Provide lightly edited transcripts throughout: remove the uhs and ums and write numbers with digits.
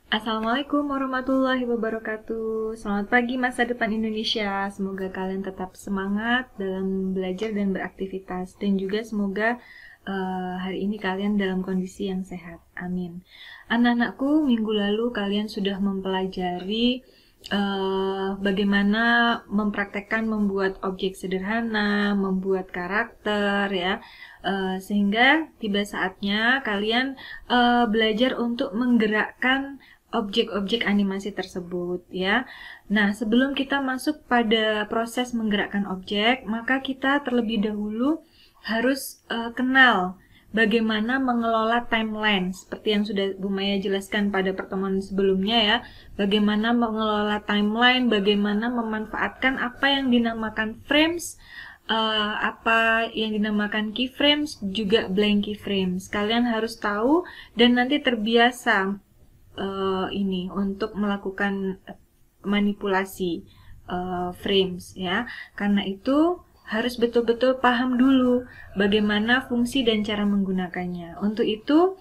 Assalamualaikum warahmatullahi wabarakatuh. Selamat pagi masa depan Indonesia. Semoga kalian tetap semangat dalam belajar dan beraktivitas. Dan juga semoga hari ini kalian dalam kondisi yang sehat. Amin. Anak-anakku, minggu lalu kalian sudah mempelajari bagaimana mempraktekkan membuat objek sederhana, membuat karakter ya. Sehingga tiba saatnya kalian belajar untuk menggerakkan objek-objek animasi tersebut ya. Nah, sebelum kita masuk pada proses menggerakkan objek, maka kita terlebih dahulu harus kenal bagaimana mengelola timeline seperti yang sudah Bu Maya jelaskan pada pertemuan sebelumnya ya. Bagaimana mengelola timeline, bagaimana memanfaatkan apa yang dinamakan frames, apa yang dinamakan keyframes, juga blank keyframes. Kalian harus tahu dan nanti terbiasa ini untuk melakukan manipulasi frames ya. Karena itu harus betul-betul paham dulu bagaimana fungsi dan cara menggunakannya. Untuk itu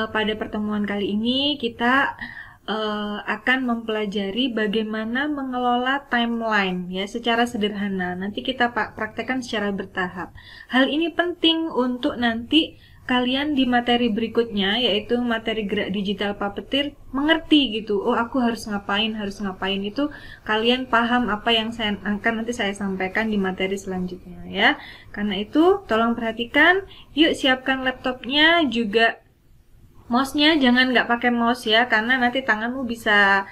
pada pertemuan kali ini kita akan mempelajari bagaimana mengelola timeline ya secara sederhana. Nanti kita praktekkan secara bertahap. Hal ini penting untuk nanti kalian di materi berikutnya, yaitu materi gerak digital puppeteer, mengerti gitu. Oh, aku harus ngapain itu. Kalian paham apa yang akan nanti saya sampaikan di materi selanjutnya ya. Karena itu, tolong perhatikan. Yuk siapkan laptopnya, juga mouse-nya jangan nggak pakai mouse ya, karena nanti tanganmu bisa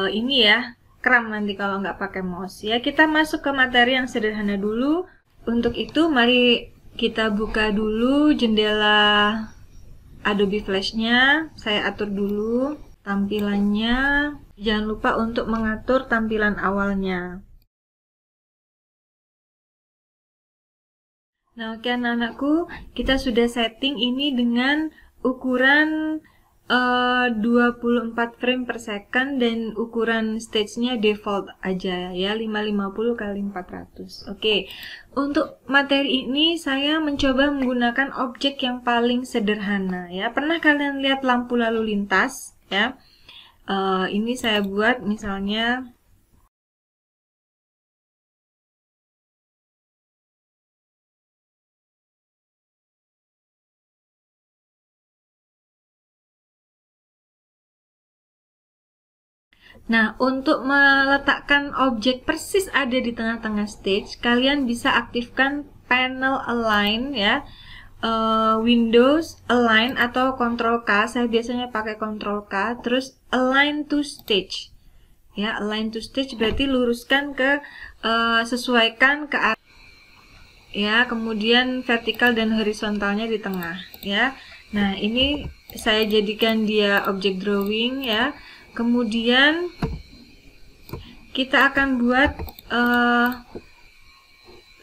ini ya, kram nanti kalau nggak pakai mouse ya. Kita masuk ke materi yang sederhana dulu. Untuk itu, mari kita buka dulu jendela Adobe Flash-nya. Saya atur dulu tampilannya. Jangan lupa untuk mengatur tampilan awalnya. Nah, oke anak-anakku, kita sudah setting ini dengan ukuran 24 frame per second dan ukuran stage-nya default aja ya, 550 x 400. Oke. Untuk materi ini saya mencoba menggunakan objek yang paling sederhana ya. Pernah kalian lihat lampu lalu lintas ya? Ini saya buat misalnya Nah, untuk meletakkan objek persis ada di tengah-tengah stage, kalian bisa aktifkan panel align ya. Windows align atau Ctrl K, saya biasanya pakai Ctrl K, terus align to stage. Ya, align to stage berarti luruskan ke sesuaikan ke arah ya, kemudian vertikal dan horizontalnya di tengah ya. Nah, ini saya jadikan dia objek drawing ya. Kemudian kita akan buat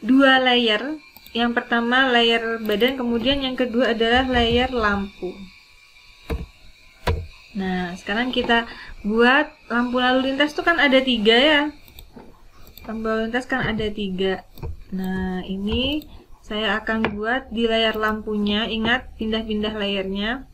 2 layer. Yang pertama layer badan, kemudian yang kedua adalah layer lampu. Nah, sekarang kita buat lampu lalu lintas itu kan ada 3 ya. Lampu lalu lintas kan ada 3. Nah, ini saya akan buat di layar lampunya. Ingat, pindah-pindah layernya.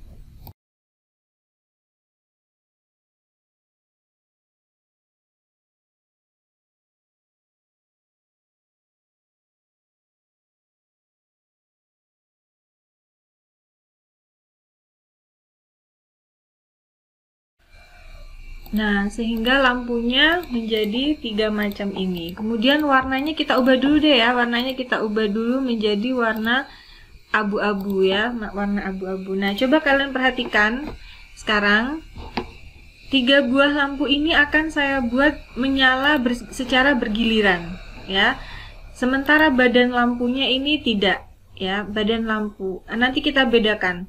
Nah, sehingga lampunya menjadi 3 macam ini. Kemudian warnanya kita ubah dulu deh ya. Warnanya kita ubah dulu menjadi warna abu-abu ya. Warna abu-abu. Nah, coba kalian perhatikan. Sekarang 3 buah lampu ini akan saya buat menyala secara bergiliran ya. Sementara badan lampunya ini tidak ya. Badan lampu. Nanti kita bedakan.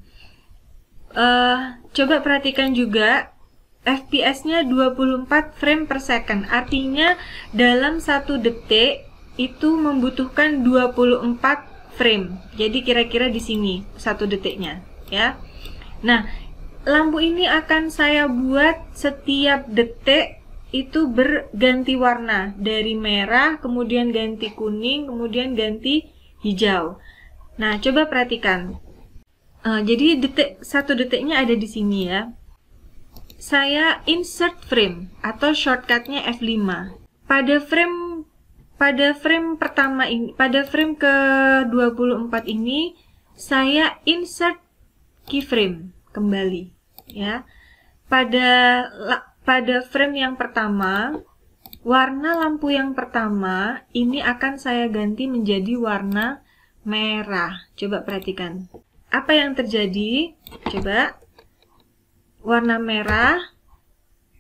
Coba perhatikan juga. FPS-nya 24 frame per second. Artinya dalam 1 detik itu membutuhkan 24 frame. Jadi kira-kira di sini 1 detiknya, ya. Nah, lampu ini akan saya buat setiap detik itu berganti warna, dari merah, kemudian ganti kuning, kemudian ganti hijau. Nah, coba perhatikan. Jadi 1 detiknya ada di sini ya. saya insert frame atau shortcutnya F5. Pada frame pertama ini, pada frame ke-24 ini saya insert keyframe kembali ya. Pada frame yang pertama, warna lampu yang pertama ini akan saya ganti menjadi warna merah. Coba perhatikan. Apa yang terjadi? Coba. Warna merah.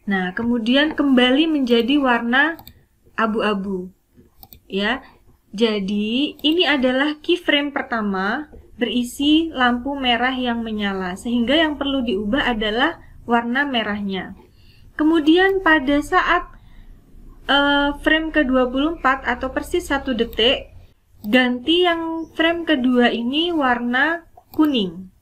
Nah, kemudian kembali menjadi warna abu-abu. Ya. Jadi, ini adalah keyframe pertama berisi lampu merah yang menyala, sehingga yang perlu diubah adalah warna merahnya. Kemudian pada saat frame ke-24 atau persis 1 detik, ganti yang frame kedua ini warna kuning.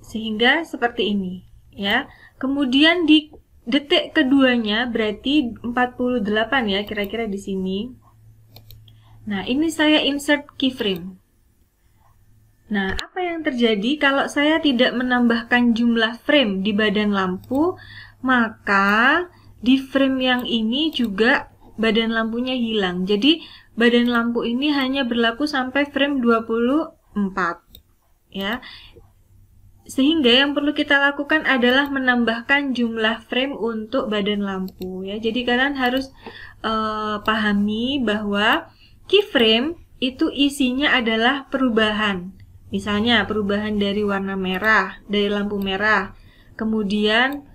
Sehingga seperti ini, ya. Kemudian di detik keduanya berarti 48 ya, kira-kira di sini. Nah, ini saya insert keyframe. Nah, apa yang terjadi kalau saya tidak menambahkan jumlah frame di badan lampu, maka di frame yang ini juga badan lampunya hilang. Jadi, badan lampu ini hanya berlaku sampai frame 24. Ya. Sehingga yang perlu kita lakukan adalah menambahkan jumlah frame untuk badan lampu ya. Jadi kalian harus pahami bahwa keyframe itu isinya adalah perubahan. Misalnya perubahan dari warna merah, dari lampu merah. Kemudian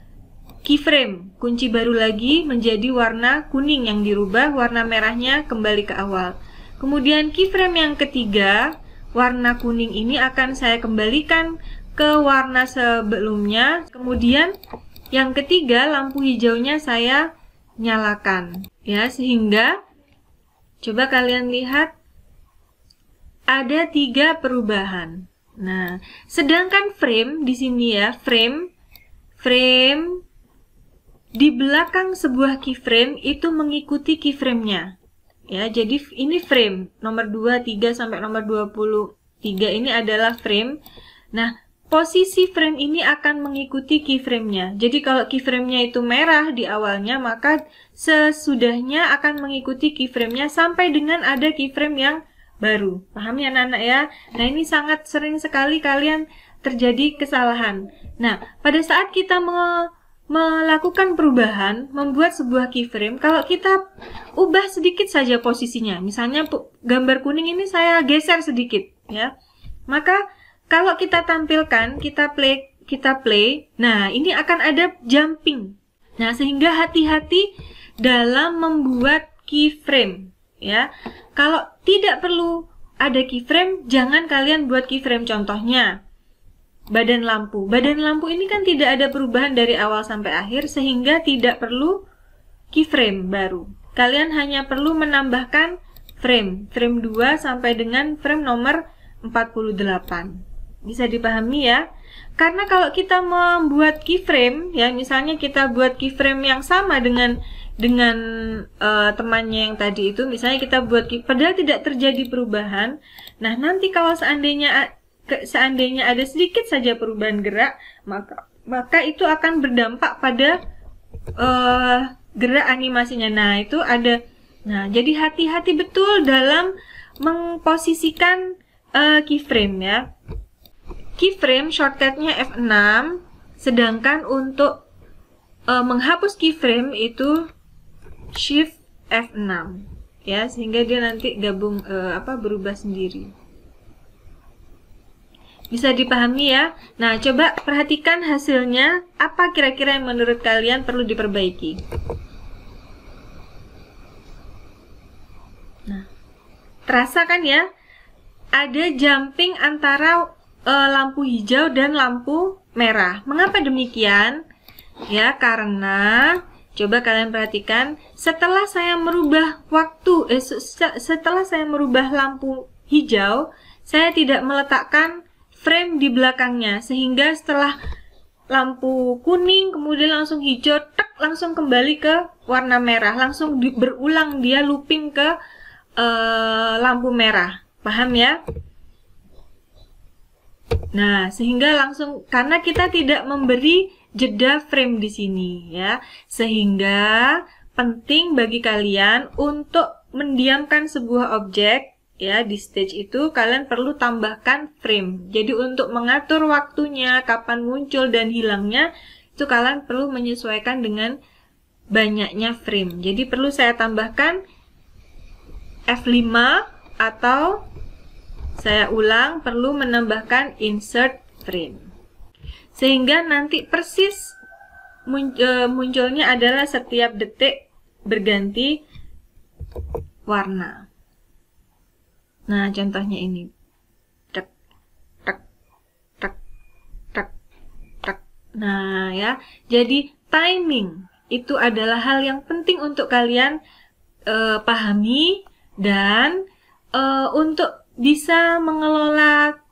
keyframe, kunci baru lagi menjadi warna kuning yang dirubah, warna merahnya kembali ke awal. Kemudian keyframe yang ketiga, warna kuning ini akan saya kembalikan ke warna sebelumnya. Kemudian yang ketiga, lampu hijaunya saya nyalakan. Ya, sehingga coba kalian lihat ada 3 perubahan. Nah, sedangkan frame di sini ya, frame di belakang sebuah keyframe itu mengikuti keyframe-nya. Ya, jadi ini frame nomor 23 sampai nomor 23 ini adalah frame. Nah, posisi frame ini akan mengikuti keyframe-nya. Jadi kalau keyframe-nya itu merah di awalnya, maka sesudahnya akan mengikuti keyframe-nya sampai dengan ada keyframe yang baru. Paham ya anak-anak ya? Nah, ini sangat sering sekali kalian terjadi kesalahan. Nah, pada saat kita melakukan perubahan, membuat sebuah keyframe, kalau kita ubah sedikit saja posisinya, misalnya gambar kuning ini saya geser sedikit, ya, maka kalau kita tampilkan, kita play, nah ini akan ada jumping. Nah, sehingga hati-hati dalam membuat keyframe, ya. Kalau tidak perlu ada keyframe, jangan kalian buat keyframe. Contohnya, badan lampu. Badan lampu ini kan tidak ada perubahan dari awal sampai akhir, sehingga tidak perlu keyframe baru. Kalian hanya perlu menambahkan frame 2 sampai dengan frame nomor 48. Bisa dipahami ya? Karena kalau kita membuat keyframe, ya misalnya kita buat keyframe yang sama dengan temannya yang tadi itu, misalnya kita buat padahal tidak terjadi perubahan. Nah, nanti kalau seandainya ada sedikit saja perubahan gerak, maka itu akan berdampak pada gerak animasinya. Nah, itu ada. Nah, jadi hati-hati betul dalam memposisikan keyframe ya. Keyframe shortcutnya F6, sedangkan untuk menghapus keyframe itu Shift F6 ya, sehingga dia nanti berubah sendiri. Bisa dipahami ya? Nah, coba perhatikan hasilnya, apa kira-kira yang menurut kalian perlu diperbaiki. Nah, terasa kan ya? Ada jumping antara lampu hijau dan lampu merah. Mengapa demikian? Ya, karena coba kalian perhatikan, setelah saya merubah setelah saya merubah lampu hijau, saya tidak meletakkan frame di belakangnya, sehingga setelah lampu kuning kemudian langsung hijau, langsung kembali ke warna merah, langsung berulang dia looping ke lampu merah. Paham ya? Nah, sehingga langsung, karena kita tidak memberi jeda frame di sini ya. Sehingga penting bagi kalian untuk mendiamkan sebuah objek ya di stage itu kalian perlu tambahkan frame. Jadi untuk mengatur waktunya, kapan muncul dan hilangnya itu kalian perlu menyesuaikan dengan banyaknya frame. Jadi perlu saya tambahkan F5 atau saya ulang perlu menambahkan insert frame. Sehingga nanti persis munculnya adalah setiap detik berganti warna. Nah, contohnya ini. Tek, tek, tek, tek, tek. Nah, ya. Jadi timing itu adalah hal yang penting untuk kalian pahami dan untuk bisa mengelola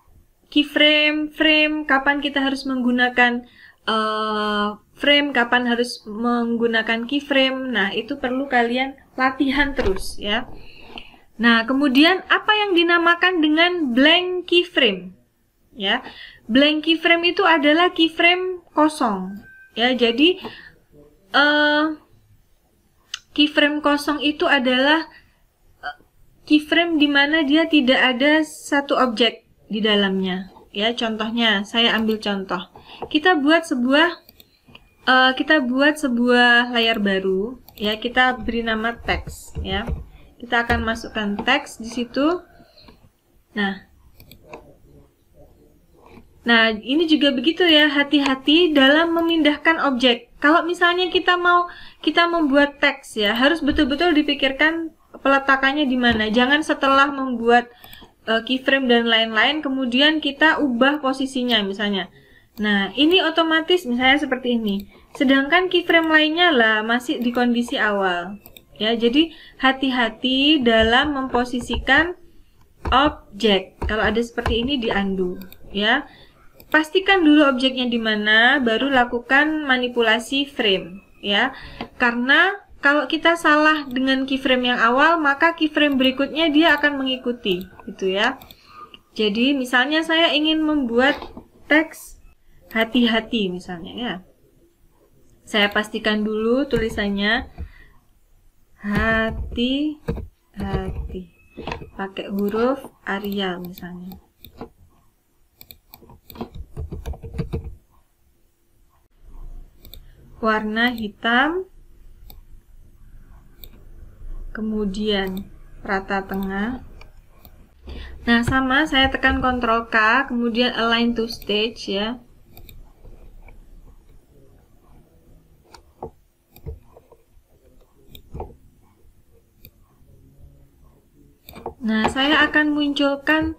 keyframe, frame, kapan kita harus menggunakan frame, kapan harus menggunakan keyframe. Nah, itu perlu kalian latihan terus ya. Nah, kemudian apa yang dinamakan dengan blank keyframe? Ya, blank keyframe itu adalah keyframe kosong. Ya, jadi keyframe kosong itu adalah keyframe di mana dia tidak ada satu objek di dalamnya. Ya, contohnya saya ambil contoh. Kita buat sebuah layar baru. Ya, kita beri nama teks. Ya, kita akan masukkan teks di situ. Nah, ini juga begitu ya, hati-hati dalam memindahkan objek. Kalau misalnya kita membuat teks ya, harus betul-betul dipikirkan peletakannya di mana. Jangan setelah membuat keyframe dan lain-lain, kemudian kita ubah posisinya misalnya. Nah, ini otomatis misalnya seperti ini. Sedangkan keyframe lainnya lah masih di kondisi awal. Ya, jadi hati-hati dalam memposisikan objek. Kalau ada seperti ini di undo, ya. Pastikan dulu objeknya di mana, baru lakukan manipulasi frame, ya. Karena kalau kita salah dengan keyframe yang awal, maka keyframe berikutnya dia akan mengikuti, gitu ya. Jadi misalnya saya ingin membuat teks hati-hati misalnya ya. Saya pastikan dulu tulisannya hati-hati. Pakai huruf Arial misalnya. Warna hitam, kemudian rata tengah. Nah, sama saya tekan Ctrl K, kemudian align to stage ya. Nah, saya akan munculkan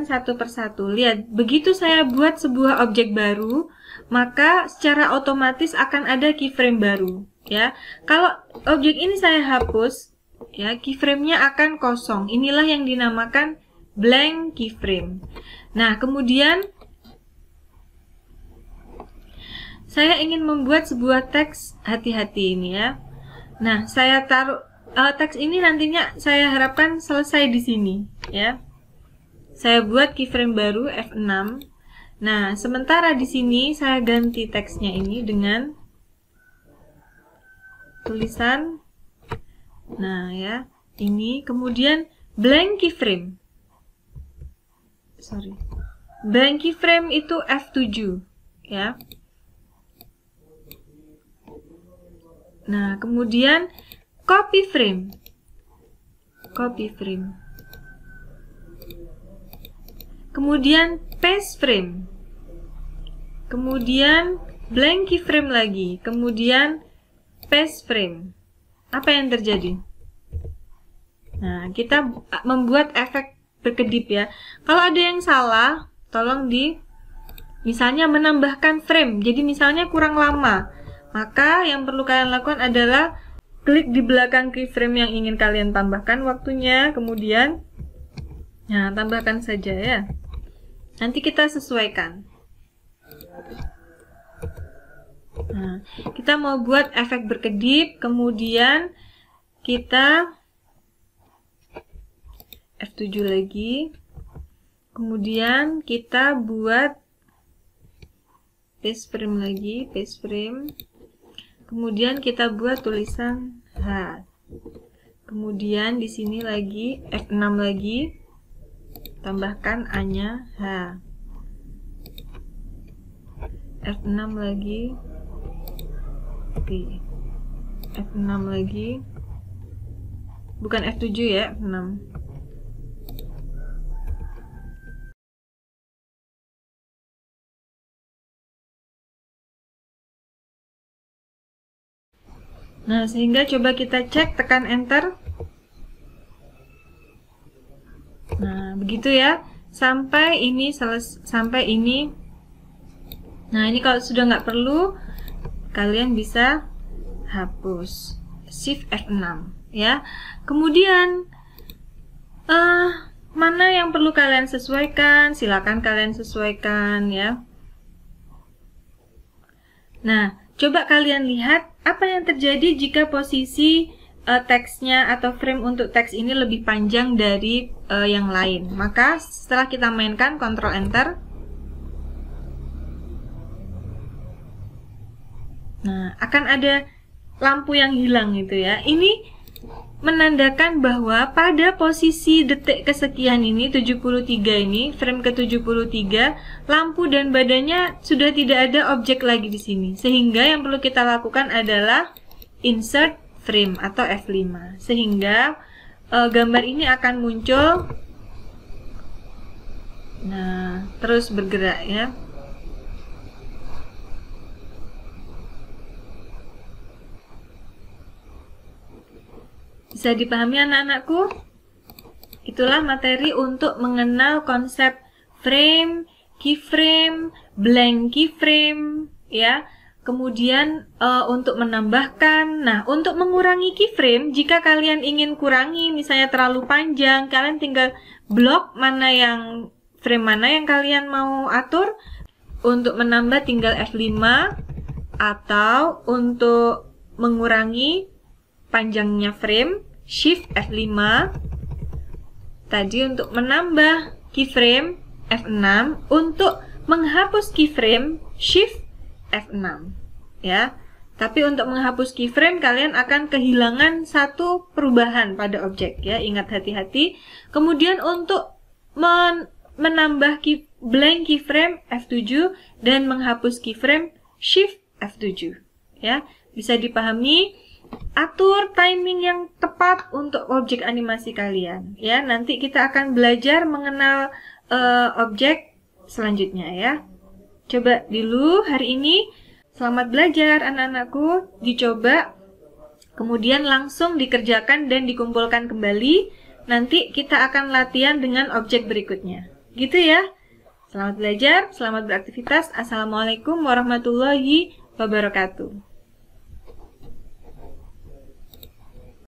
satu persatu. Lihat, begitu saya buat sebuah objek baru, maka secara otomatis akan ada keyframe baru, ya. Kalau objek ini saya hapus, ya, keyframe-nya akan kosong. Inilah yang dinamakan blank keyframe. Nah, kemudian saya ingin membuat sebuah teks hati-hati ini ya. Nah, saya taruh teks ini nantinya saya harapkan selesai di sini, ya. Saya buat keyframe baru F6. Nah, sementara di sini saya ganti teksnya ini dengan tulisan. Nah, ya, ini kemudian blank keyframe. Blank keyframe itu F7, ya. Nah, kemudian copy frame. Kemudian paste frame. Kemudian blank keyframe lagi. Kemudian paste frame. Apa yang terjadi? Nah, kita membuat efek berkedip ya. Kalau ada yang salah, tolong misalnya menambahkan frame. Jadi misalnya kurang lama. Maka yang perlu kalian lakukan adalah klik di belakang keyframe yang ingin kalian tambahkan waktunya, kemudian tambahkan saja ya. Nanti kita sesuaikan. Nah, kita mau buat efek berkedip, kemudian kita F7 lagi. Kemudian kita buat paste frame lagi, paste frame. Kemudian kita buat tulisan H. Kemudian di sini lagi F6 lagi, tambahkan A-nya H. F6 lagi. Oke. F6 lagi. Bukan F7 ya, F6. Nah, sehingga coba kita cek, tekan enter. Nah, begitu ya. Sampai ini sampai ini. Nah, ini kalau sudah nggak perlu, kalian bisa hapus. Shift F6 ya. Kemudian mana yang perlu kalian sesuaikan, silakan kalian sesuaikan ya. Nah, coba kalian lihat apa yang terjadi jika posisi teksnya atau frame untuk teks ini lebih panjang dari yang lain. Maka setelah kita mainkan, Ctrl Enter. Nah, akan ada lampu yang hilang gitu ya. Ini menandakan bahwa pada posisi detik kesekian ini, 73 ini, frame ke-73, lampu dan badannya sudah tidak ada objek lagi di sini. Sehingga yang perlu kita lakukan adalah insert frame atau F5. Sehingga gambar ini akan muncul. Nah, terus bergerak ya. Bisa dipahami anak-anakku? Itulah materi untuk mengenal konsep frame, keyframe, blank keyframe, ya. Kemudian untuk menambahkan, nah untuk mengurangi keyframe, jika kalian ingin kurangi, misalnya terlalu panjang, kalian tinggal blok mana yang frame mana yang kalian mau atur. Untuk menambah tinggal F5, atau untuk mengurangi panjangnya frame, Shift F5. Tadi untuk menambah keyframe, F6. Untuk menghapus keyframe, Shift F6 ya. Tapi untuk menghapus keyframe kalian akan kehilangan satu perubahan pada objek ya. Ingat, hati-hati. Kemudian untuk menambah blank keyframe, F7, dan menghapus keyframe, Shift F7 ya. Bisa dipahami. Atur timing yang tepat untuk objek animasi kalian ya. Nanti kita akan belajar mengenal objek selanjutnya ya. Coba dulu hari ini. Selamat belajar anak-anakku. Dicoba, kemudian langsung dikerjakan dan dikumpulkan kembali. Nanti kita akan latihan dengan objek berikutnya. Gitu ya. Selamat belajar, selamat beraktivitas. Assalamualaikum warahmatullahi wabarakatuh.